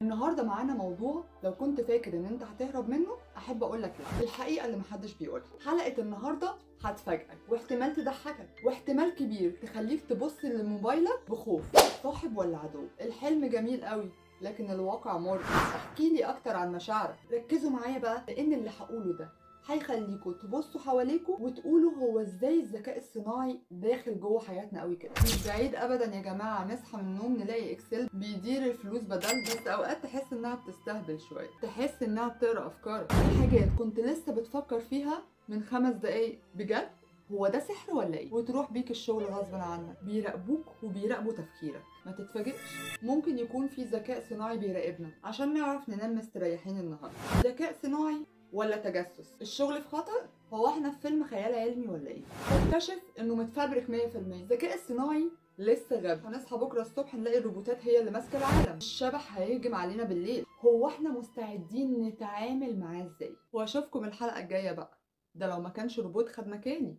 النهارده معانا موضوع لو كنت فاكر ان انت هتهرب منه احب اقول لك لا، الحقيقه اللي محدش بيقولها. حلقه النهارده هتفاجئك واحتمال تضحكك واحتمال كبير تخليك تبص لموبايلك بخوف. صاحب ولا عدو؟ الحلم جميل قوي لكن الواقع مر. احكي لي اكتر عن مشاعرك. ركزوا معايا بقى لان اللي هقوله ده هيخليكوا تبصوا حواليكوا وتقولوا هو ازاي الذكاء الصناعي داخل جوه حياتنا قوي كده. مش بعيد ابدا يا جماعه نصحى من النوم نلاقي اكسل بيدير الفلوس بدل، بس اوقات تحس انها بتستهبل شويه، تحس انها بتقرا افكارك. في حاجات كنت لسه بتفكر فيها من 5 دقايق بجد هو ده سحر ولا ايه؟ وتروح بيك الشغل غصب عنك. بيراقبوك وبيراقبوا تفكيرك، ما تتفاجئش. ممكن يكون في ذكاء صناعي بيراقبنا عشان نعرف ننام مستريحين النهارده. ذكاء صناعي ولا تجسس؟ الشغل في خطر؟ هو احنا في فيلم خيال علمي ولا ايه؟ اكتشف انه متفبرك 100%. الذكاء الصناعي لسه غبي. هنصحى بكره الصبح نلاقي الروبوتات هي اللي ماسكه العالم. الشبح هيهجم علينا بالليل. هو احنا مستعدين نتعامل معاه ازاي؟ واشوفكم الحلقه الجايه بقى، ده لو ما كانش روبوت خد مكاني.